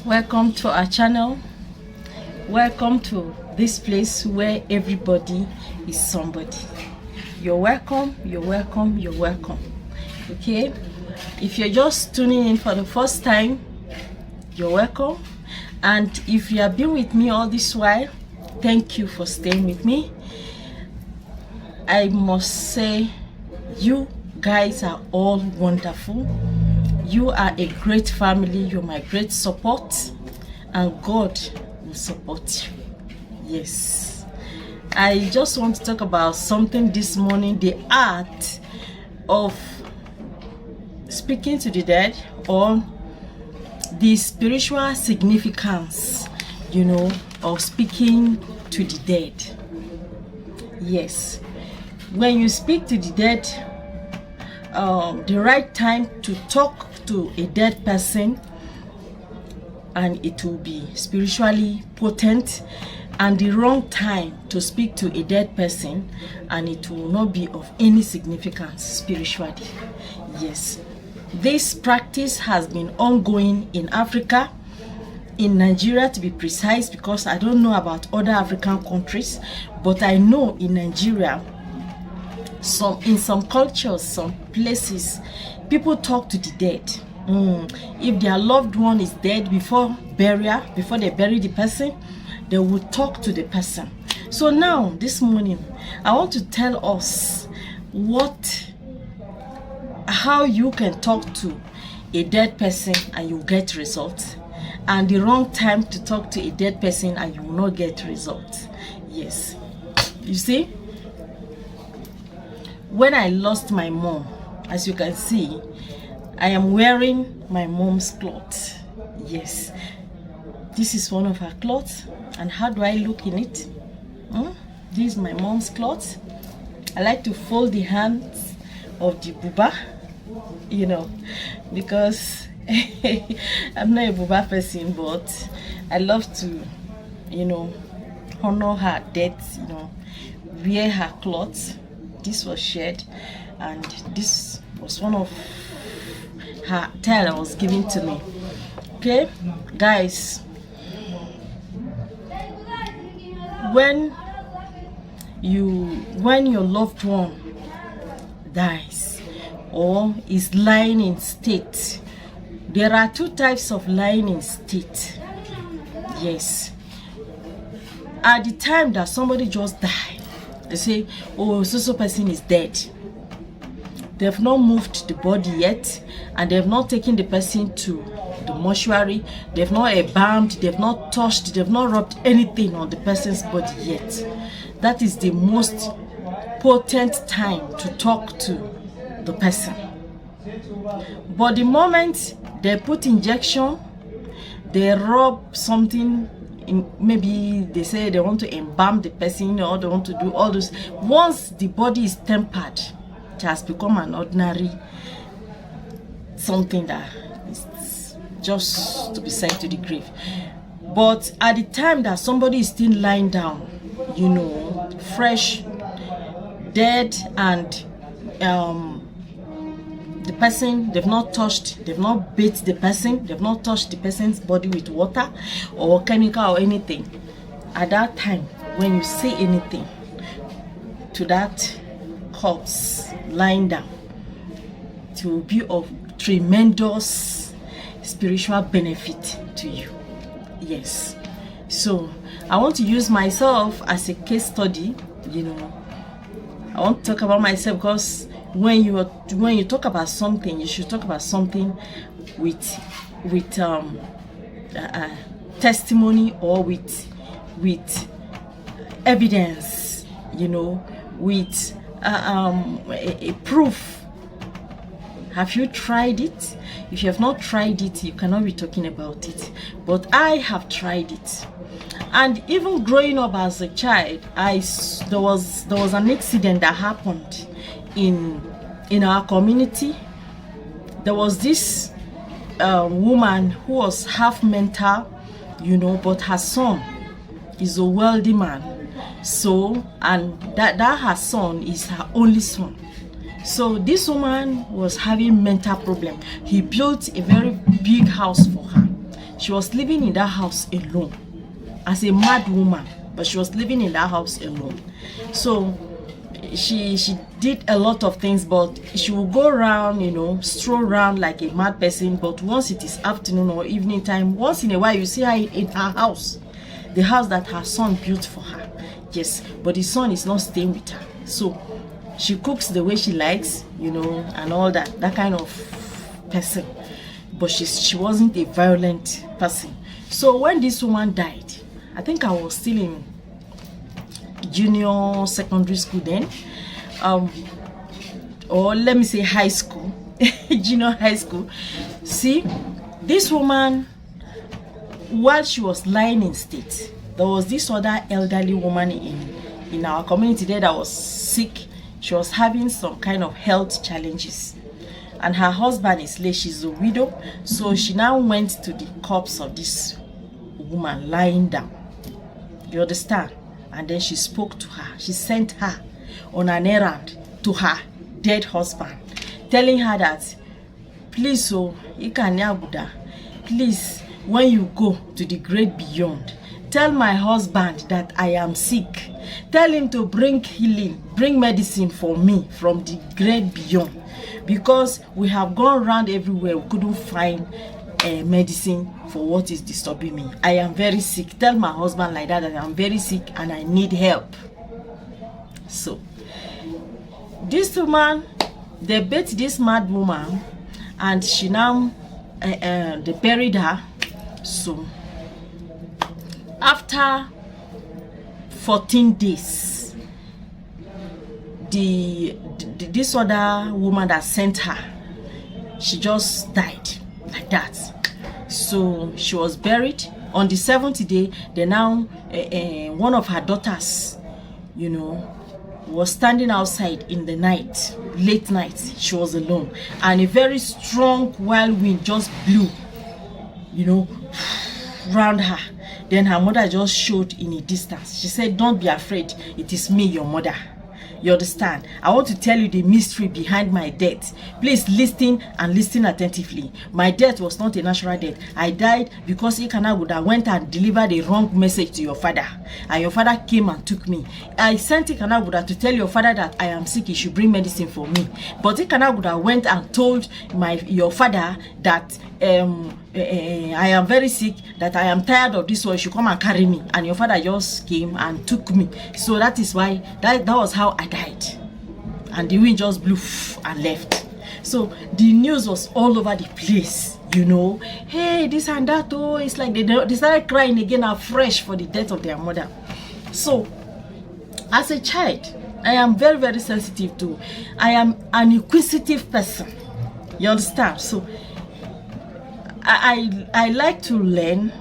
Welcome to our channel. Welcome to this place where everybody is somebody. You're welcome, you're welcome, you're welcome. Okay, if you're just tuning in for the first time, you're welcome. And if you have been with me all this while, thank you for staying with me. I must say, you guys are all wonderful. You are a great family. You're my great support, and God will support you. Yes, I just want to talk about something this morning: the art of speaking to the dead, or the spiritual significance, of speaking to the dead. Yes, when you speak to the dead, the right time to talk to a dead person, and it will be spiritually potent, and the wrong time to speak to a dead person, and it will not be of any significance spiritually. Yes, this practice has been ongoing in Africa, in Nigeria to be precise, because I don't know about other African countries, but I know in Nigeria, in some cultures, some places, people talk to the dead. If their loved one is dead, before burial, before they bury the person, they will talk to the person. So now, this morning, I want to tell us how you can talk to a dead person and you get results, and the wrong time to talk to a dead person and you will not get results. Yes, you see, when I lost my mom, as you can see, I am wearing my mom's clothes. Yes, this is one of her clothes. And how do I look in it? This is my mom's clothes. I like to fold the hands of the buba, because I'm not a buba person, but I love to, honor her death, wear her clothes. This was shared, and this was one of her tale that was given to me. Okay, guys, when your loved one dies or is lying in state, there are two types of lying in state. Yes, at the time that somebody just died, they say, oh, so person is dead. They've not moved the body yet, and they've not taken the person to the mortuary. They've not embalmed, they've not touched, they've not rubbed anything on the person's body yet. That is the most potent time to talk to the person. But the moment they put injection, they rub something, maybe they say they want to embalm the person, or they want to do all those. Once the body is tempered, it has become an ordinary something that is just to be sent to the grave. But at the time that somebody is still lying down, fresh, dead, and the person, they've not touched, they've not bathed the person, they've not touched the person's body with water or chemical or anything. At that time, when you say anything to that corpse lying down, it will be of tremendous spiritual benefit to you. Yes, so I want to use myself as a case study. I want to talk about myself, because when you talk about something, you should talk about something with testimony, or with evidence, with a proof. Have you tried it? If you have not tried it, you cannot be talking about it. But I have tried it, and even growing up as a child, there was an accident that happened in our community. There was this woman who was half mental, but her son is a wealthy man. So, and that her son is her only son. So this woman was having mental problem. He built a very big house for her. She was living in that house alone as a mad woman, but she was living in that house alone. So she did a lot of things, but she will go around, you know, stroll around like a mad person. But once it is afternoon or evening time, once in a while you see her in her house, the house that her son built for her. Yes, but the son is not staying with her, so she cooks the way she likes, you know, and all that kind of person. But she wasn't a violent person. So when this woman died, I think I was still in junior secondary school then, or let me say high school, junior high school. See, this woman, while she was lying in state, there was this other elderly woman in our community there that was sick. She was having some kind of health challenges, and her husband is late. She's a widow, so she now went to the corpse of this woman lying down. You understand? And then she spoke to her. She sent her on an errand to her dead husband, telling her that, please, so Ikanyabuda, please, when you go to the great beyond, tell my husband that I am sick. Tell him to bring healing, bring medicine for me from the great beyond, because we have gone around everywhere. We couldn't find medicine for what is disturbing me. I am very sick. Tell my husband like that I am very sick and I need help. So this woman, they beat this mad woman, and she now they buried her. So after 14 days, this other woman that sent her, she just died like that. So she was buried. On the 7th day, they now one of her daughters, you know, was standing outside in the night, late night. She was alone, and a very strong whirlwind just blew, you know, round her. Then her mother just showed in a distance. She said, don't be afraid, it is me, your mother. You understand? I want to tell you the mystery behind my death. Please listen, and listen attentively. My death was not a natural death. I died because Ikanaguda went and delivered a wrong message to your father, and your father came and took me. I sent Ikanaguda to tell your father that I am sick, he should bring medicine for me. But Ikanaguda went and told your father that I am very sick, that I am tired of this, so you should come and carry me. And your father just came and took me. So that is why, that was how I died. And the wind just blew and left. So the news was all over the place, you know. Hey, this and that, oh, it's like they started crying again afresh for the death of their mother. So as a child, I am very, very sensitive to, I am an inquisitive person. You understand? So I like to learn,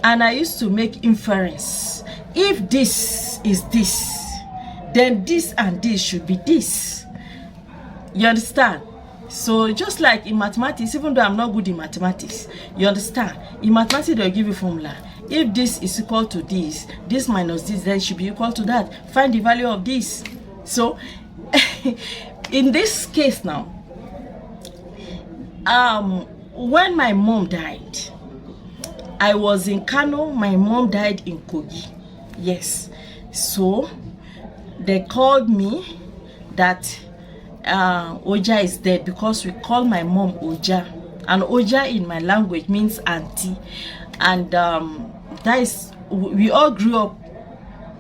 and I used to make inference. If this is this, then this and this should be this. You understand? So just like in mathematics, even though I'm not good in mathematics, you understand? In mathematics, they'll give you formula. If this is equal to this, this minus this, then it should be equal to that. Find the value of this. So in this case now, when my mom died, I was in Kano. My mom died in Kogi. Yes. So they called me that Oja is dead, because we call my mom Oja, and Oja in my language means auntie. And that is, we all grew up,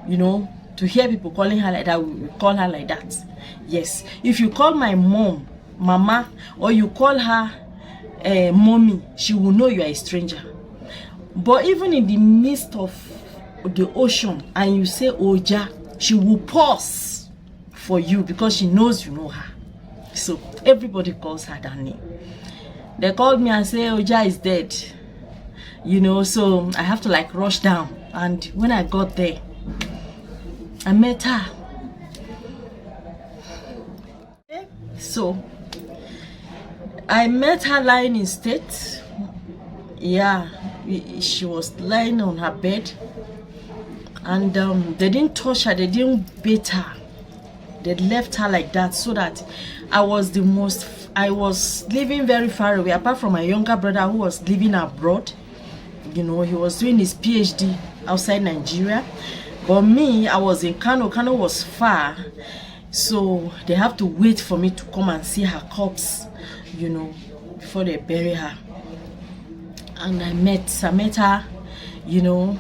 you know, to hear people calling her like that. We call her like that. Yes. If you call my mom Mama, or you call her mommy, she will know you are a stranger. But even in the midst of the ocean and you say Oja, she will pause for you because she knows you know her. So everybody calls her that name. They called me and say Oja is dead, you know. So I have to like rush down, and when I got there, I met her. So I met her lying in state. Yeah, she was lying on her bed, and they didn't touch her, they didn't beat her, they left her like that, so that I was living very far away, apart from my younger brother who was living abroad. You know, he was doing his PhD outside Nigeria. But me, I was in Kano. Kano was far. So they have to wait for me to come and see her corpse, you know, before they bury her. And I met her, you know.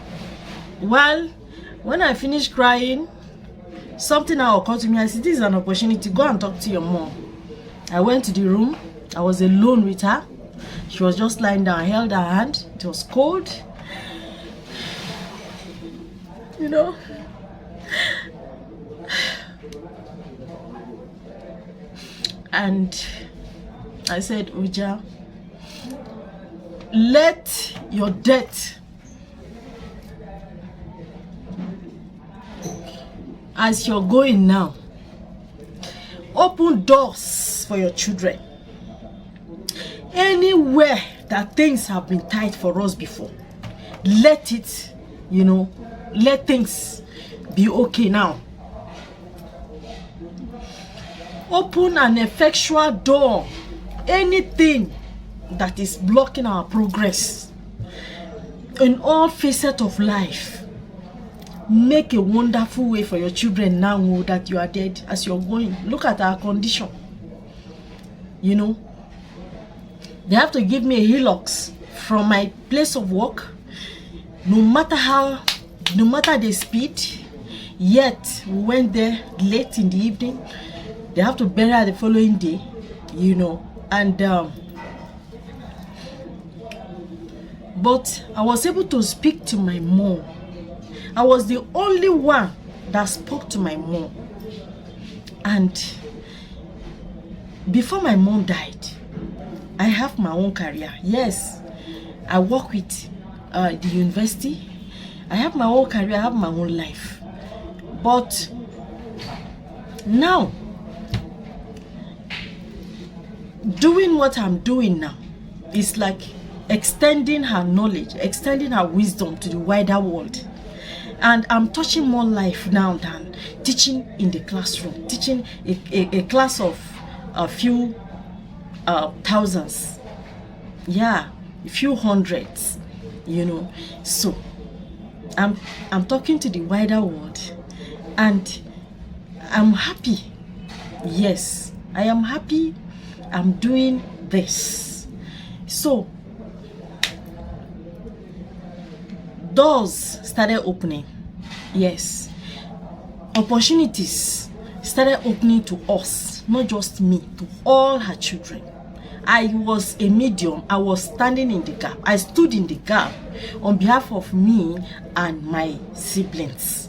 Well, when I finished crying, something now occurred to me. I said, this is an opportunity. Go and talk to your mom. I went to the room. I was alone with her. She was just lying down. I held her hand. It was cold. You know. And I said, Uja, let your death, as you're going now, open doors for your children. Anywhere that things have been tight for us before, let it, you know, let things be okay now. Open an effectual door. Anything that is blocking our progress in all facets of life, make a wonderful way for your children now that you are dead as you're going. Look at our condition. You know, they have to give me a Hilux from my place of work, no matter the speed. Yet we went there late in the evening. They have to bury her the following day, you know. And but I was able to speak to my mom. I was the only one that spoke to my mom. And before my mom died, I have my own career. Yes, I work with the university. I have my own career. I have my own life. But now, doing what I'm doing now is like extending her knowledge, extending her wisdom to the wider world. And I'm touching more life now than teaching in the classroom, teaching a class of a few thousands, yeah, a few hundreds, you know. So I'm talking to the wider world, and I'm happy. Yes, I am happy. I'm doing this. So doors started opening. Yes, opportunities started opening to us, not just me, to all her children. I was a medium. I was standing in the gap. I stood in the gap on behalf of me and my siblings,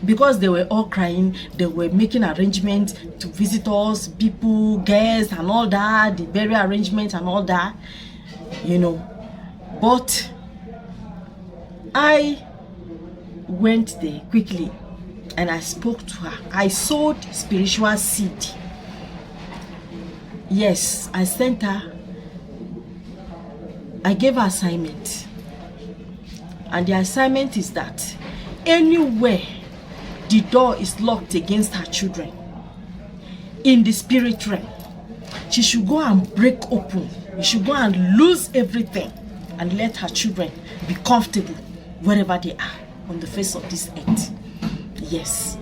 because they were all crying. They were making arrangements to visit us, people, guests, and all that, the burial arrangements and all that, you know. But I went there quickly and I spoke to her. I sowed spiritual seed. Yes, I sent her. I gave her assignment. And the assignment is that anywhere the door is locked against her children, in the spirit realm, she should go and break open. She should go and lose everything and let her children be comfortable wherever they are on the face of this earth. Yes.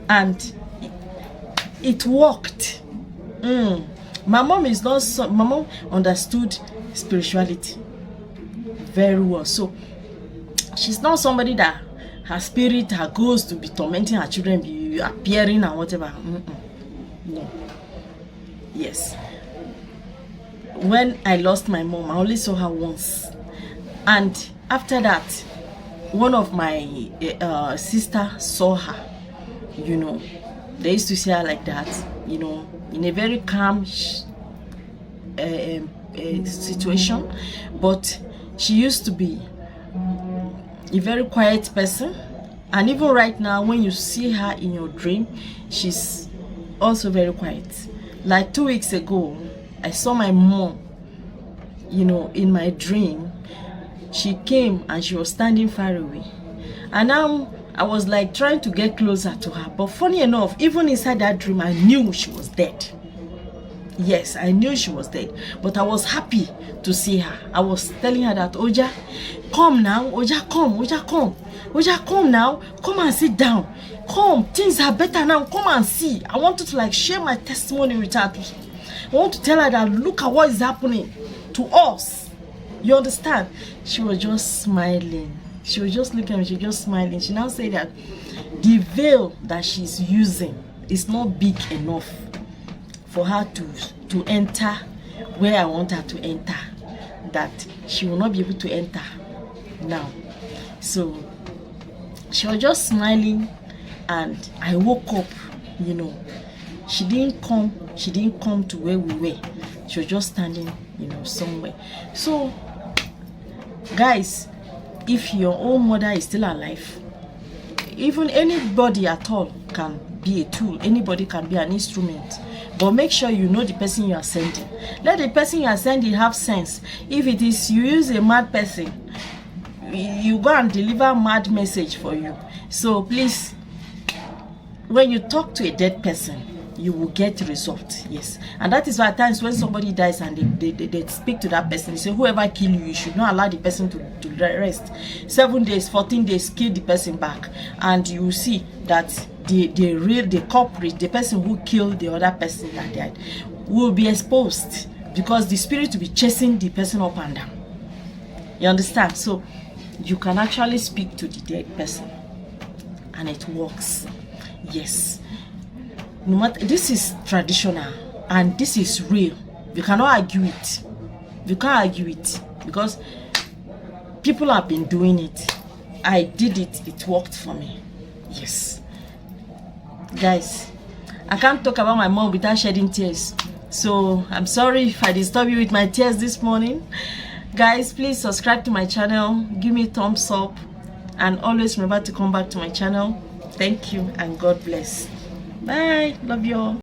And it worked. My mom is not my mom understood spirituality very well. So she's not somebody that her spirit, her ghost to be tormenting her children, be appearing and whatever. No. Yes. When I lost my mom, I only saw her once. And after that, one of my sister saw her. You know, they used to see her like that, you know, in a very calm situation. But she used to be a very quiet person. And even right now, when you see her in your dream, she's also very quiet. Like 2 weeks ago, I saw my mom, you know, in my dream. She came and she was standing far away. And now I was like trying to get closer to her. But funny enough, even inside that dream, I knew she was dead. Yes, I knew she was dead, but I was happy to see her. I was telling her that, Oja, come now, Oja, come, Oja, come. Oja, come now, come and sit down. Come, things are better now, come and see. I wanted to like share my testimony with her. I want to tell her that look at what is happening to us. You understand? She was just smiling. She was just looking at me, she was just smiling. She now said that the veil that she's using is not big enough for her to enter where I want her to enter. That she will not be able to enter now. So she was just smiling, and I woke up, you know. She didn't come to where we were. She was just standing, you know, somewhere. So guys, if your own mother is still alive, even anybody at all can be a tool. Anybody can be an instrument. But make sure you know the person you are sending. Let the person you are sending have sense. If it is you use a mad person, you go and deliver mad message for you. So please, when you talk to a dead person, you will get result. Yes, and that is why at times when somebody dies and they speak to that person, they say whoever kill you, you should not allow the person to rest. 7 days, 14 days, kill the person back, and you will see that the culprit, the person who killed the other person that died, will be exposed, because the spirit will be chasing the person up and down. You understand? So you can actually speak to the dead person, and it works. Yes. No matter, this is traditional and this is real. You cannot argue it. You can't argue it, because people have been doing it. I did it. It worked for me. Yes. Guys, I can't talk about my mom without shedding tears. So I'm sorry if I disturb you with my tears this morning. Guys, please subscribe to my channel. Give me a thumbs up. And always remember to come back to my channel. Thank you and God bless. Bye. Love you all.